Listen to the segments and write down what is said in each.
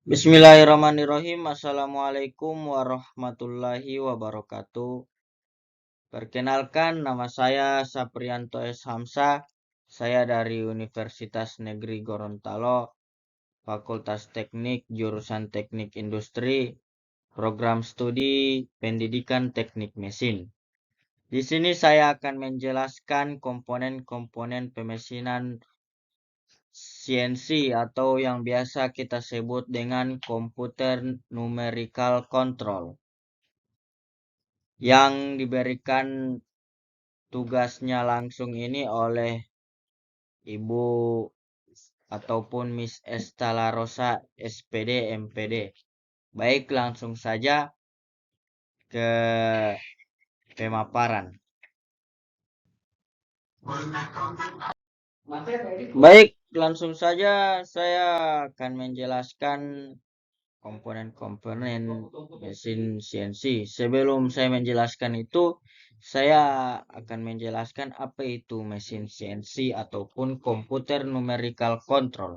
Bismillahirrahmanirrahim. Assalamualaikum warahmatullahi wabarakatuh. Perkenalkan, nama saya Saprianto S. Hamzah. Saya dari Universitas Negeri Gorontalo, Fakultas Teknik, jurusan Teknik Industri, Program Studi Pendidikan Teknik Mesin. Di sini saya akan menjelaskan komponen-komponen pemesinan CNC atau yang biasa kita sebut dengan komputer numerical control, yang diberikan tugasnya langsung ini oleh Ibu ataupun Miss Estala Rosa SPD MPD. Baik, langsung saja ke pemaparan. Baik, langsung saja saya akan menjelaskan komponen-komponen mesin CNC. Sebelum saya menjelaskan itu, saya akan menjelaskan apa itu mesin CNC ataupun komputer numerical control.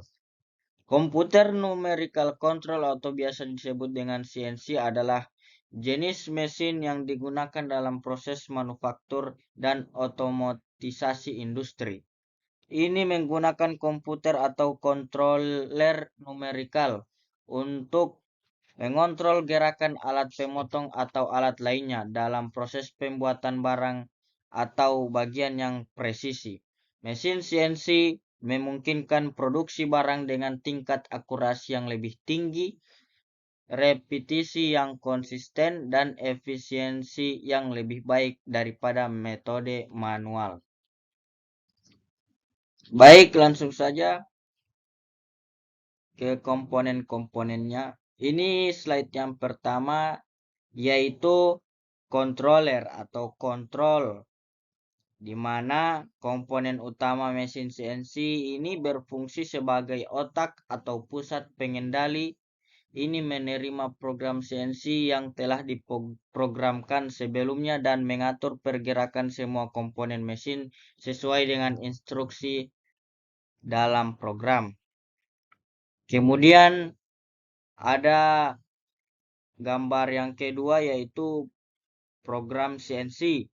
Komputer numerical control atau biasa disebut dengan CNC adalah jenis mesin yang digunakan dalam proses manufaktur dan otomatisasi industri. Ini menggunakan komputer atau controller numerikal untuk mengontrol gerakan alat pemotong atau alat lainnya dalam proses pembuatan barang atau bagian yang presisi. Mesin CNC memungkinkan produksi barang dengan tingkat akurasi yang lebih tinggi, repetisi yang konsisten, dan efisiensi yang lebih baik daripada metode manual. Baik, langsung saja ke komponen-komponennya. Ini slide yang pertama, yaitu controller atau kontrol, di mana komponen utama mesin CNC ini berfungsi sebagai otak atau pusat pengendali. Ini menerima program CNC yang telah diprogramkan sebelumnya dan mengatur pergerakan semua komponen mesin sesuai dengan instruksi dalam program. Kemudian ada gambar yang kedua, yaitu program CNC.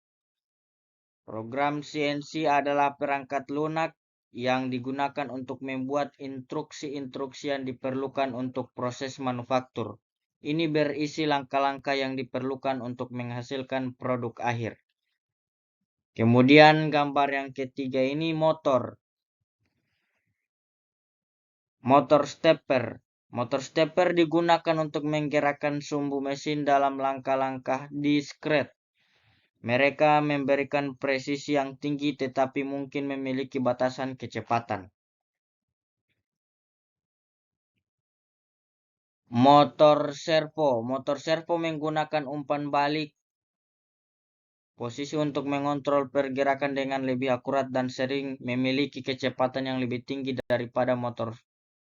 Program CNC adalah perangkat lunak yang digunakan untuk membuat instruksi-instruksi yang diperlukan untuk proses manufaktur. Ini berisi langkah-langkah yang diperlukan untuk menghasilkan produk akhir. Kemudian gambar yang ketiga ini motor. Motor stepper. Motor stepper digunakan untuk menggerakkan sumbu mesin dalam langkah-langkah diskret. Mereka memberikan presisi yang tinggi tetapi mungkin memiliki batasan kecepatan. Motor servo. Motor servo menggunakan umpan balik posisi untuk mengontrol pergerakan dengan lebih akurat dan sering memiliki kecepatan yang lebih tinggi daripada motor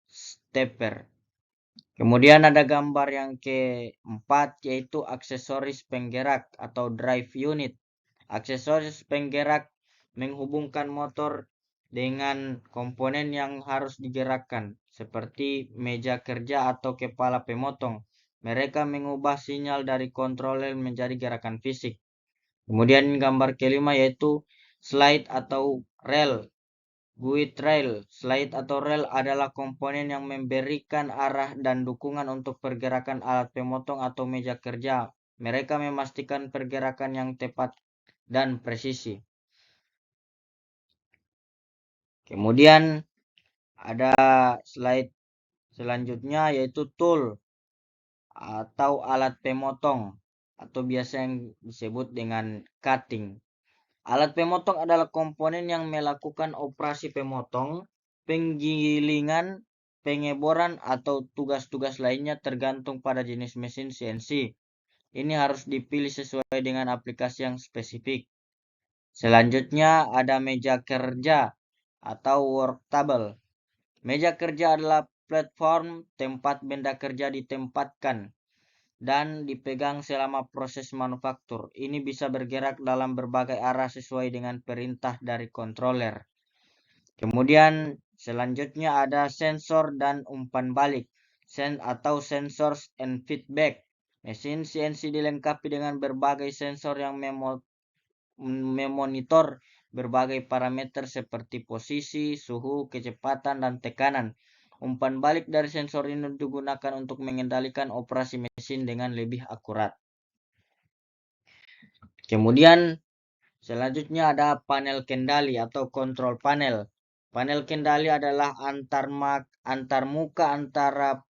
stepper. Kemudian ada gambar yang keempat, yaitu aksesoris penggerak atau drive unit. Aksesoris penggerak menghubungkan motor dengan komponen yang harus digerakkan, seperti meja kerja atau kepala pemotong. Mereka mengubah sinyal dari kontroler menjadi gerakan fisik. Kemudian gambar kelima, yaitu slide atau rel. Guide rail. Slide atau rel adalah komponen yang memberikan arah dan dukungan untuk pergerakan alat pemotong atau meja kerja. Mereka memastikan pergerakan yang tepat dan presisi. Kemudian ada slide selanjutnya, yaitu tool atau alat pemotong atau biasa yang disebut dengan cutting. Alat pemotong adalah komponen yang melakukan operasi pemotong, penggilingan, pengeboran, atau tugas-tugas lainnya tergantung pada jenis mesin CNC. Ini harus dipilih sesuai dengan aplikasi yang spesifik. Selanjutnya ada meja kerja atau work table. Meja kerja adalah platform tempat benda kerja ditempatkan dan dipegang selama proses manufaktur. Ini bisa bergerak dalam berbagai arah sesuai dengan perintah dari controller. Kemudian selanjutnya ada sensor dan umpan balik. atau sensors and feedback. Mesin CNC dilengkapi dengan berbagai sensor yang memonitor berbagai parameter seperti posisi, suhu, kecepatan, dan tekanan. Umpan balik dari sensor ini digunakan untuk mengendalikan operasi mesin dengan lebih akurat. Kemudian selanjutnya ada panel kendali atau control panel. Panel kendali adalah antarmuka antara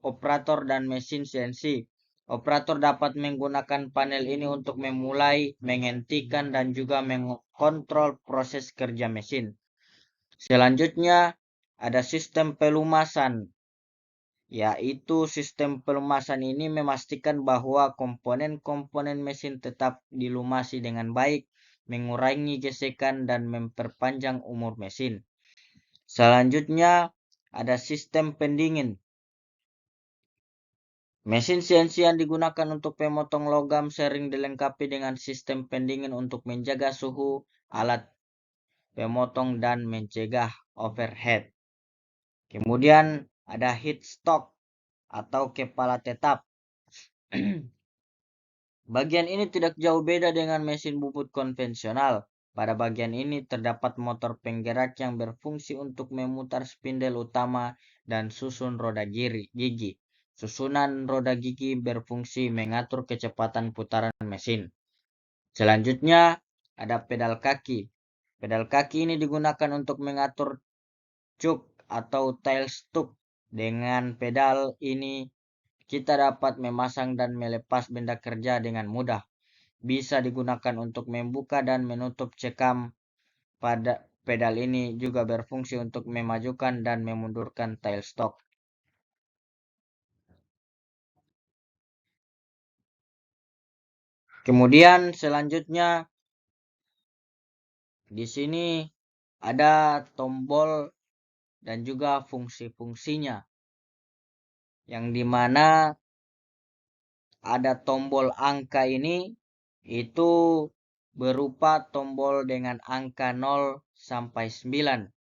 operator dan mesin CNC. Operator dapat menggunakan panel ini untuk memulai, menghentikan, dan juga mengontrol proses kerja mesin. Selanjutnya ada sistem pelumasan, yaitu sistem pelumasan ini memastikan bahwa komponen-komponen mesin tetap dilumasi dengan baik, mengurangi gesekan, dan memperpanjang umur mesin. Selanjutnya ada sistem pendingin. Mesin CNC yang digunakan untuk pemotong logam sering dilengkapi dengan sistem pendingin untuk menjaga suhu alat pemotong dan mencegah overheat. Kemudian ada heat stock atau kepala tetap. Bagian ini tidak jauh beda dengan mesin bubut konvensional. Pada bagian ini terdapat motor penggerak yang berfungsi untuk memutar spindel utama dan susun roda gigi. Susunan roda gigi berfungsi mengatur kecepatan putaran mesin. Selanjutnya ada pedal kaki. Pedal kaki ini digunakan untuk mengatur cuk atau tail stroke. Dengan pedal ini kita dapat memasang dan melepas benda kerja dengan mudah. Bisa digunakan untuk membuka dan menutup cekam. Pada pedal ini juga berfungsi untuk memajukan dan memundurkan tailstock. Kemudian selanjutnya di sini ada tombol dan juga fungsi-fungsinya, yang dimana ada tombol angka ini itu berupa tombol dengan angka 0 sampai 9.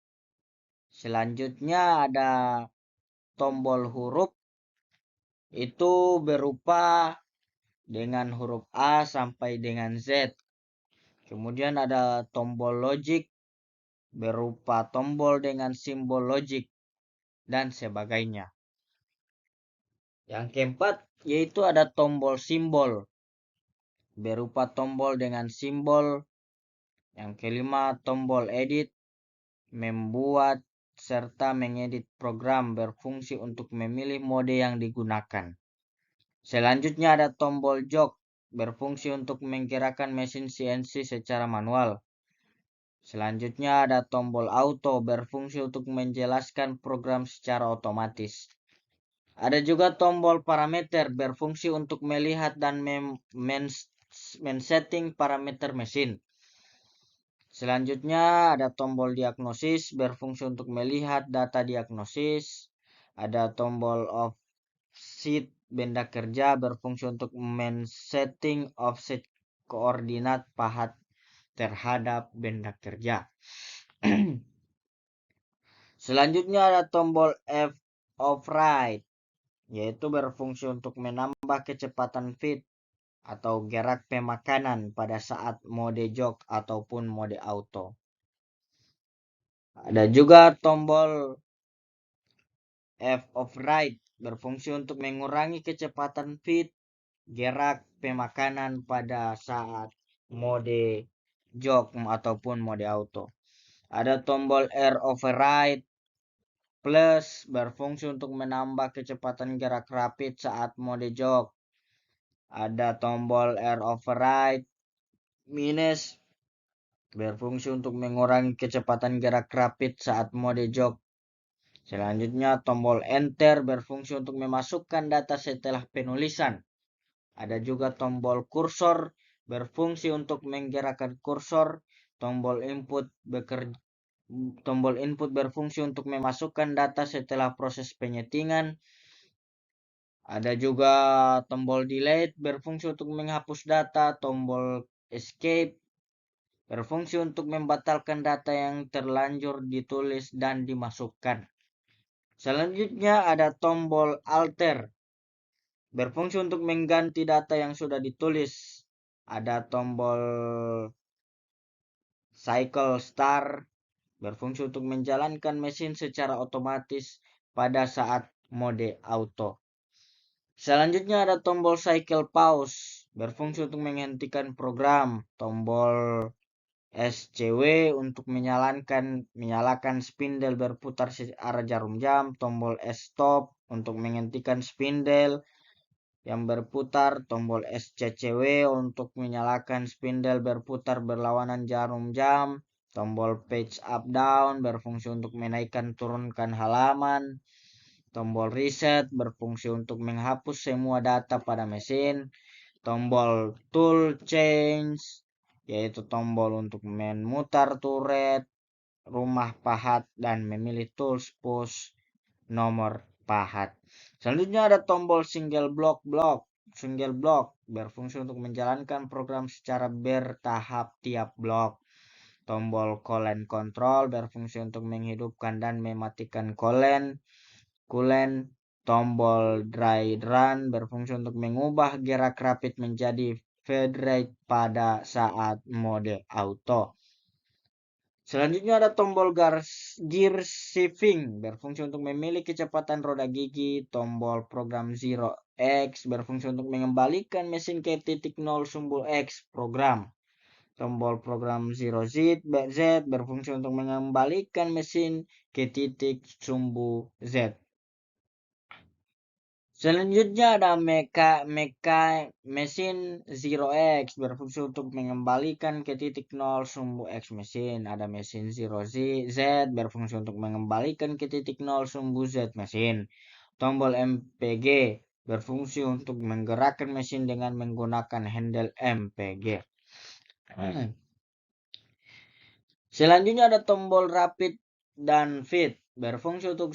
Selanjutnya ada tombol huruf itu berupa dengan huruf A sampai dengan Z. Kemudian ada tombol logic berupa tombol dengan simbol logic dan sebagainya. Yang keempat yaitu ada tombol simbol berupa tombol dengan simbol. Yang kelima tombol edit, membuat serta mengedit program berfungsi untuk memilih mode yang digunakan. Selanjutnya ada tombol jok berfungsi untuk menggerakkan mesin CNC secara manual. Selanjutnya ada tombol auto berfungsi untuk menjelaskan program secara otomatis. Ada juga tombol parameter berfungsi untuk melihat dan men-setting parameter mesin. Selanjutnya ada tombol diagnosis berfungsi untuk melihat data diagnosis. Ada tombol offset benda kerja berfungsi untuk men-setting offset koordinat pahat terhadap benda kerja. Selanjutnya ada tombol F of right, yaitu berfungsi untuk menambah kecepatan feed atau gerak pemakanan pada saat mode jok ataupun mode auto. Ada juga tombol F of right berfungsi untuk mengurangi kecepatan feed gerak pemakanan pada saat mode jok ataupun mode auto. Ada tombol R override plus berfungsi untuk menambah kecepatan gerak rapid saat mode jok. Ada tombol R override minus berfungsi untuk mengurangi kecepatan gerak rapid saat mode jok. Selanjutnya tombol enter berfungsi untuk memasukkan data setelah penulisan. Ada juga tombol kursor berfungsi untuk menggerakkan kursor. Tombol input berfungsi untuk memasukkan data setelah proses penyetingan. Ada juga tombol delete berfungsi untuk menghapus data. Tombol escape berfungsi untuk membatalkan data yang terlanjur ditulis dan dimasukkan. Selanjutnya ada tombol alter, berfungsi untuk mengganti data yang sudah ditulis. Ada tombol cycle start, berfungsi untuk menjalankan mesin secara otomatis pada saat mode auto. Selanjutnya ada tombol cycle pause, berfungsi untuk menghentikan program. Tombol SCW untuk menyalakan spindle berputar searah jarum jam. Tombol stop untuk menghentikan spindle yang berputar. Tombol SCCW untuk menyalakan spindle berputar berlawanan jarum jam. Tombol page up down berfungsi untuk menaikkan turunkan halaman. Tombol reset berfungsi untuk menghapus semua data pada mesin. Tombol tool change yaitu tombol untuk memutar turret, rumah pahat, dan memilih tools push nomor pahat. Selanjutnya ada tombol single block berfungsi untuk menjalankan program secara bertahap tiap blok. Tombol coolant control berfungsi untuk menghidupkan dan mematikan coolant. Tombol dry run berfungsi untuk mengubah gerak rapid menjadi feed rate pada saat mode auto. Selanjutnya ada tombol gear shifting berfungsi untuk memilih kecepatan roda gigi. Tombol program 0x berfungsi untuk mengembalikan mesin ke titik 0 sumbu X program. Tombol program 0Z berfungsi untuk mengembalikan mesin ke titik sumbu Z. Selanjutnya ada mesin 0x berfungsi untuk mengembalikan ke titik 0 sumbu X mesin. Ada mesin 0Z berfungsi untuk mengembalikan ke titik 0 sumbu Z mesin. Tombol MPG berfungsi untuk menggerakkan mesin dengan menggunakan handle MPG. Selanjutnya ada tombol rapid dan feed berfungsi untuk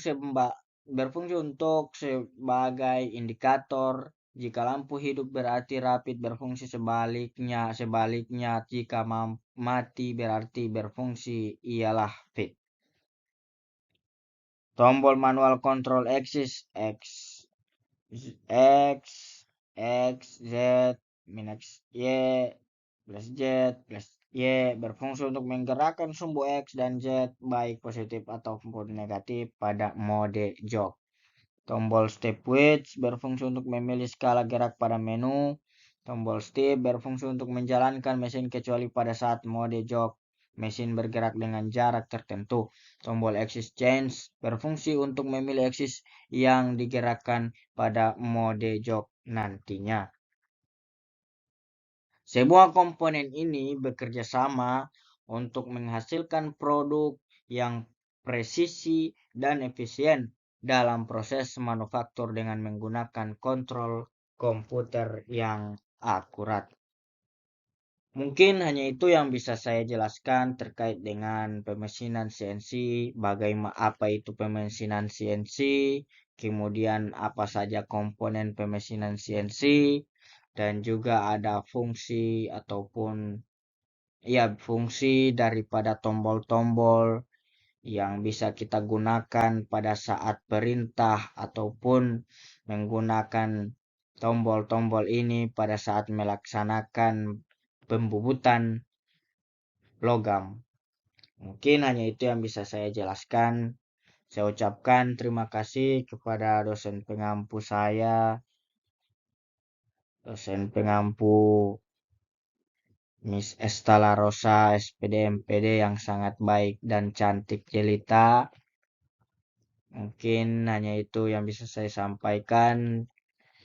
sebagai indikator. Jika lampu hidup berarti rapid berfungsi, sebaliknya jika mati berarti berfungsi ialah feed. Tombol manual control axis X, Z, minus Y, plus Z, plus Y berfungsi untuk menggerakkan sumbu X dan Z baik positif ataupun negatif pada mode jog. Tombol step switch berfungsi untuk memilih skala gerak pada menu. Tombol step berfungsi untuk menjalankan mesin kecuali pada saat mode jog mesin bergerak dengan jarak tertentu. Tombol axis change berfungsi untuk memilih axis yang digerakkan pada mode jog nantinya. Semua komponen ini bekerja sama untuk menghasilkan produk yang presisi dan efisien dalam proses manufaktur dengan menggunakan kontrol komputer yang akurat. Mungkin hanya itu yang bisa saya jelaskan terkait dengan pemesinan CNC, bagaimana apa itu pemesinan CNC, kemudian apa saja komponen pemesinan CNC, dan juga ada fungsi ataupun fungsi daripada tombol-tombol yang bisa kita gunakan pada saat perintah ataupun menggunakan tombol-tombol ini pada saat melaksanakan pembubutan logam. Mungkin hanya itu yang bisa saya jelaskan. Saya ucapkan terima kasih kepada dosen pengampu saya, dosen pengampu Miss Estala Rosa SPD MPD yang sangat baik dan cantik jelita. Mungkin hanya itu yang bisa saya sampaikan.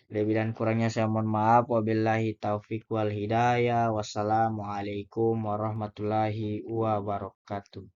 Lebih dan kurangnya saya mohon maaf. Wabillahi taufik wal hidayah. Wassalamualaikum warahmatullahi wabarakatuh.